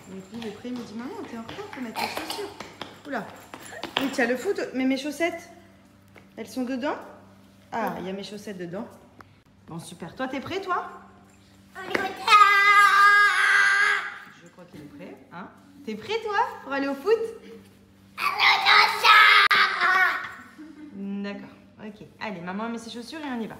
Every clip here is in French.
Donc lui, il est prêt, il me dit maman, t'es en retard, faut mettre tes chaussures. Oula. Oui, tu as le foot, mais mes chaussettes, elles sont dedans? Ah, il y a mes chaussettes dedans. Bon, super. Toi, t'es prêt, toi? Je crois qu'il est prêt. Hein? T'es prêt, toi, pour aller au foot? D'accord. Ok. Allez, maman met ses chaussures et on y va.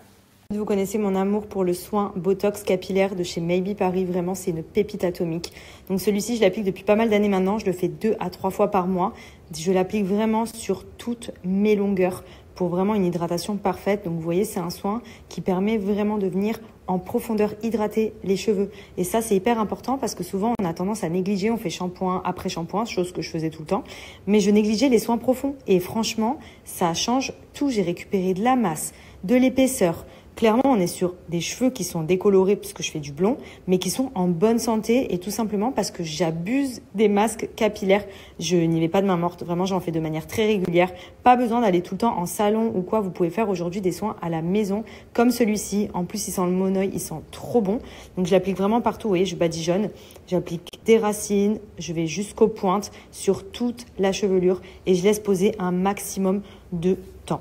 Vous connaissez mon amour pour le soin Botox capillaire de chez Maybe Paris. Vraiment, c'est une pépite atomique. Donc celui-ci, je l'applique depuis pas mal d'années maintenant. Je le fais 2 à 3 fois par mois. Je l'applique vraiment sur toutes mes longueurs pour vraiment une hydratation parfaite. Donc vous voyez, c'est un soin qui permet vraiment de venir en profondeur hydrater les cheveux. Et ça, c'est hyper important parce que souvent, on a tendance à négliger. On fait shampoing après shampoing, chose que je faisais tout le temps. Mais je négligeais les soins profonds. Et franchement, ça change tout. J'ai récupéré de la masse, de l'épaisseur. Clairement, on est sur des cheveux qui sont décolorés parce que je fais du blond, mais qui sont en bonne santé et tout simplement parce que j'abuse des masques capillaires. Je n'y vais pas de main morte. Vraiment, j'en fais de manière très régulière. Pas besoin d'aller tout le temps en salon ou quoi. Vous pouvez faire aujourd'hui des soins à la maison comme celui-ci. En plus, il sent le monoeil, il sent trop bon. Donc, je l'applique vraiment partout. Vous voyez, je badigeonne. J'applique des racines. Je vais jusqu'aux pointes sur toute la chevelure et je laisse poser un maximum de temps.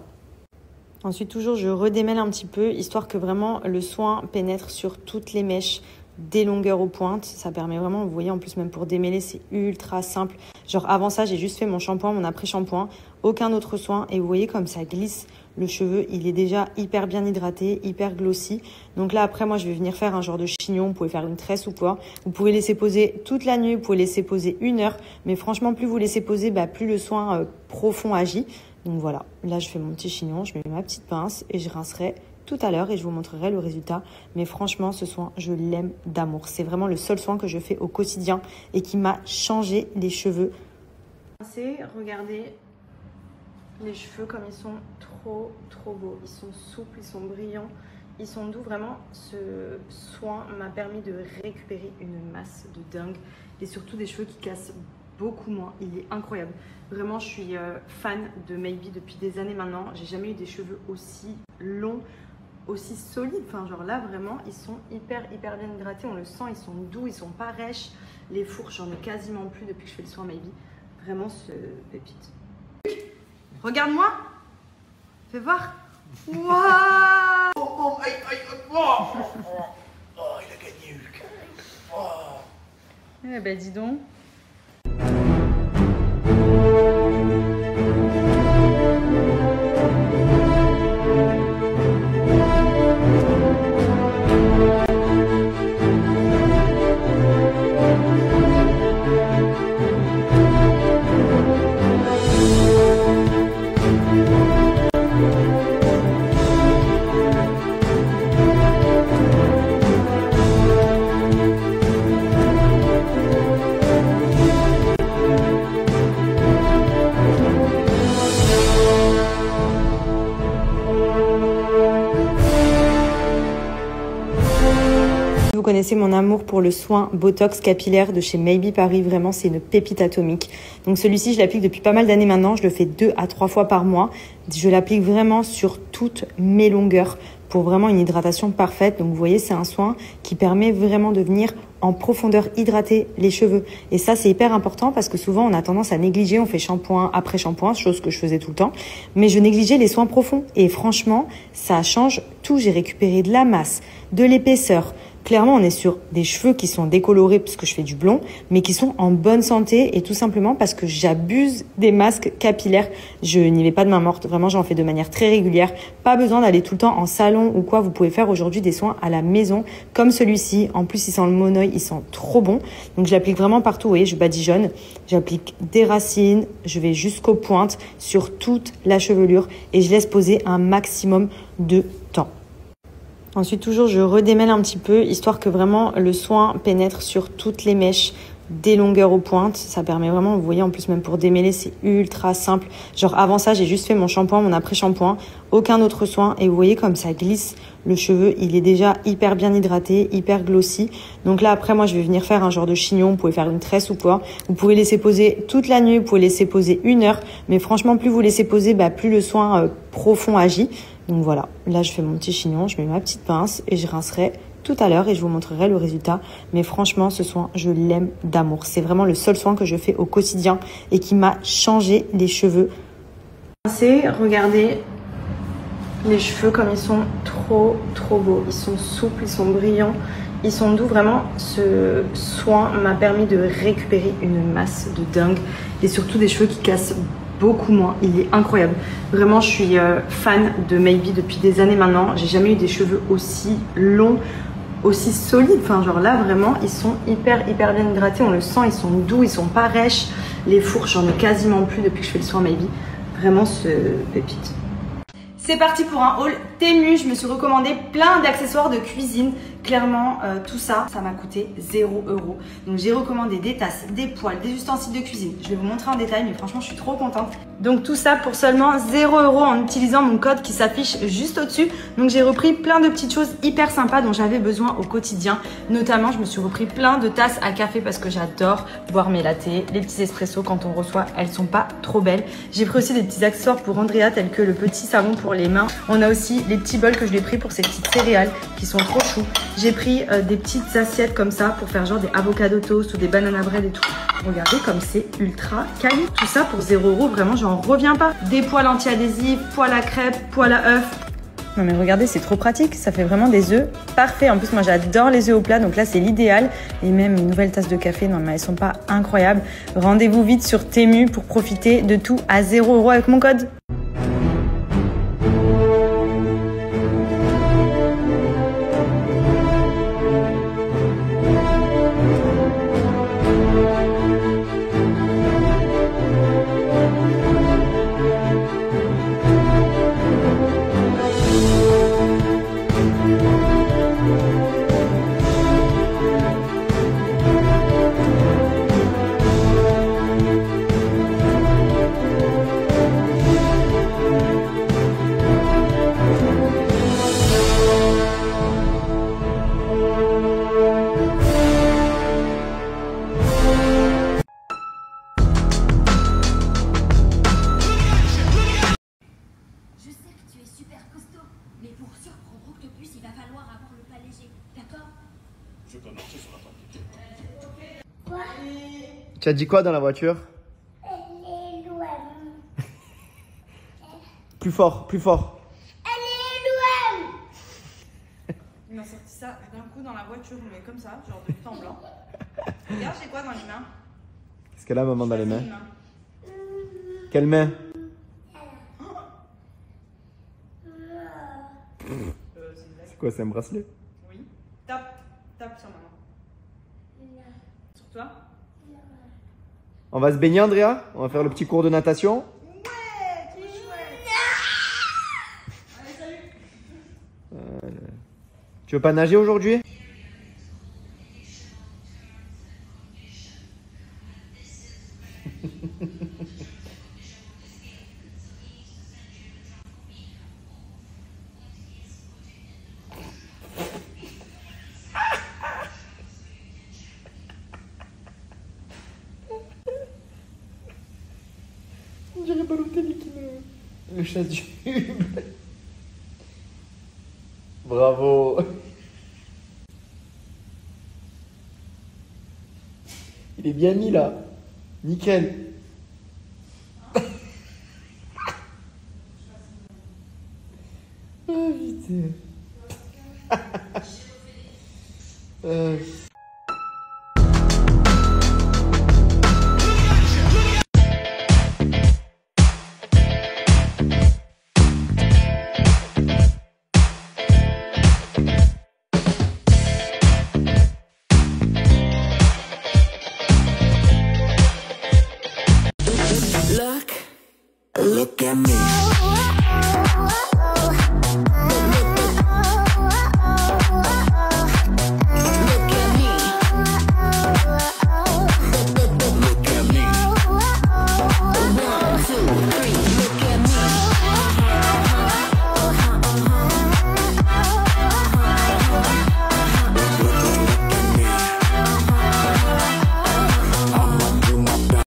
Ensuite, toujours, je redémêle un petit peu, histoire que vraiment le soin pénètre sur toutes les mèches, des longueurs aux pointes. Ça permet vraiment, vous voyez, en plus, même pour démêler, c'est ultra simple. Genre, avant ça, j'ai juste fait mon shampoing, mon après-shampoing, aucun autre soin. Et vous voyez comme ça glisse le cheveu. Il est déjà hyper bien hydraté, hyper glossy. Donc là, après, moi, je vais venir faire un genre de chignon. Vous pouvez faire une tresse ou quoi. Vous pouvez laisser poser toute la nuit, vous pouvez laisser poser 1 heure. Mais franchement, plus vous laissez poser, plus le soin profond agit. Donc voilà, là je fais mon petit chignon, je mets ma petite pince et je rincerai tout à l'heure et je vous montrerai le résultat. Mais franchement, ce soin, je l'aime d'amour. C'est vraiment le seul soin que je fais au quotidien et qui m'a changé les cheveux. Regardez les cheveux comme ils sont trop beaux. Ils sont souples, ils sont brillants, ils sont doux. Vraiment, ce soin m'a permis de récupérer une masse de dingue et surtout des cheveux qui cassent beaucoup moins. Il est incroyable. Vraiment, je suis fan de Maybe depuis des années maintenant. J'ai jamais eu des cheveux aussi longs, aussi solides. Enfin, genre là, vraiment, ils sont hyper bien hydratés. On le sent, ils sont doux, ils sont pas rêches. Les fourches, j'en ai quasiment plus depuis que je fais le soin Maybe. Vraiment, ce pépite. Regarde-moi. Fais voir. Waouh. Oh, aïe, oh, il a gagné, Hulk. Oh. Eh ben, dis donc. Vous connaissez mon amour pour le soin Botox capillaire de chez Maybe Paris. Vraiment, c'est une pépite atomique. Donc celui-ci, je l'applique depuis pas mal d'années maintenant. Je le fais 2 à 3 fois par mois. Je l'applique vraiment sur toutes mes longueurs pour vraiment une hydratation parfaite. Donc vous voyez, c'est un soin qui permet vraiment de venir en profondeur hydrater les cheveux. Et ça, c'est hyper important parce que souvent, on a tendance à négliger. On fait shampoing après shampoing, chose que je faisais tout le temps. Mais je négligeais les soins profonds. Et franchement, ça change tout. J'ai récupéré de la masse, de l'épaisseur. Clairement, on est sur des cheveux qui sont décolorés parce que je fais du blond, mais qui sont en bonne santé et tout simplement parce que j'abuse des masques capillaires. Je n'y vais pas de main morte. Vraiment, j'en fais de manière très régulière. Pas besoin d'aller tout le temps en salon ou quoi. Vous pouvez faire aujourd'hui des soins à la maison comme celui-ci. En plus, il sent le monoeil, il sent trop bon. Donc, je l'applique vraiment partout. Vous voyez, je badigeonne. J'applique des racines. Je vais jusqu'aux pointes sur toute la chevelure et je laisse poser un maximum de temps. Ensuite, toujours, je redémêle un petit peu, histoire que vraiment le soin pénètre sur toutes les mèches, des longueurs aux pointes. Ça permet vraiment, vous voyez, en plus, même pour démêler, c'est ultra simple. Genre, avant ça, j'ai juste fait mon shampoing, mon après-shampoing, aucun autre soin. Et vous voyez comme ça glisse le cheveu. Il est déjà hyper bien hydraté, hyper glossy. Donc là, après, moi, je vais venir faire un genre de chignon. Vous pouvez faire une tresse ou quoi. Vous pouvez laisser poser toute la nuit. Vous pouvez laisser poser 1 heure. Mais franchement, plus vous laissez poser, plus le soin profond agit. Donc voilà, là je fais mon petit chignon, je mets ma petite pince et je rincerai tout à l'heure et je vous montrerai le résultat. Mais franchement, ce soin, je l'aime d'amour. C'est vraiment le seul soin que je fais au quotidien et qui m'a changé les cheveux. Regardez les cheveux comme ils sont trop beaux. Ils sont souples, ils sont brillants, ils sont doux. Vraiment, ce soin m'a permis de récupérer une masse de dingue et surtout des cheveux qui cassent beaucoup moins. Il est incroyable. Vraiment, je suis fan de Maybe depuis des années maintenant. J'ai jamais eu des cheveux aussi longs, aussi solides. Enfin, genre là, vraiment, ils sont hyper bien hydratés. On le sent, ils sont doux, ils sont pas rêches. Les fourches, j'en ai quasiment plus depuis que je fais le soin Maybe. Vraiment, ce pépite. C'est parti pour un haul Temu. Je me suis recommandé plein d'accessoires de cuisine. Clairement, tout ça, ça m'a coûté 0 €. Donc j'ai recommandé des tasses, des poêles, des ustensiles de cuisine. Je vais vous montrer en détail, mais franchement, je suis trop contente. Donc tout ça pour seulement 0 € en utilisant mon code qui s'affiche juste au-dessus. Donc j'ai repris plein de petites choses hyper sympas dont j'avais besoin au quotidien. Notamment, je me suis repris plein de tasses à café parce que j'adore boire mes lattés. Les petits espressos quand on reçoit, elles sont pas trop belles. J'ai pris aussi des petits accessoires pour Andrea tels que le petit savon pour les mains. On a aussi les petits bols que je lui ai pris pour ces petites céréales qui sont trop chou. J'ai pris des petites assiettes comme ça pour faire genre des avocado toast ou des banana bread et tout. Regardez comme c'est ultra quali. Tout ça pour 0 €, vraiment j'en reviens pas. Des poêles anti-adhésifs, poêles à crêpes, poêles à œufs. Non mais regardez, c'est trop pratique, ça fait vraiment des œufs parfaits. En plus moi j'adore les œufs au plat, donc là c'est l'idéal. Et même une nouvelle tasse de café, non mais elles sont pas incroyables. Rendez-vous vite sur Temu pour profiter de tout à 0 € avec mon code. Tu as dit quoi dans la voiture? Elle est loin. Plus fort, plus fort. Elle est loin. Il m'a sorti ça d'un coup dans la voiture, mais comme ça, genre de but en blanc. Regarde, j'ai quoi dans les mains? Qu'est-ce qu'elle a, maman, dans les mains? Quelle main? C'est quoi, c'est un bracelet? Oui. Tape sur maman. Sur toi? On va se baigner, Andrea? On va faire le petit cours de natation? Ouais, trop chouette. Allez, salut. Tu veux pas nager aujourd'hui? On dirait Balotelli qui me chasse du tube. Bravo. Il est bien mis là. Nickel.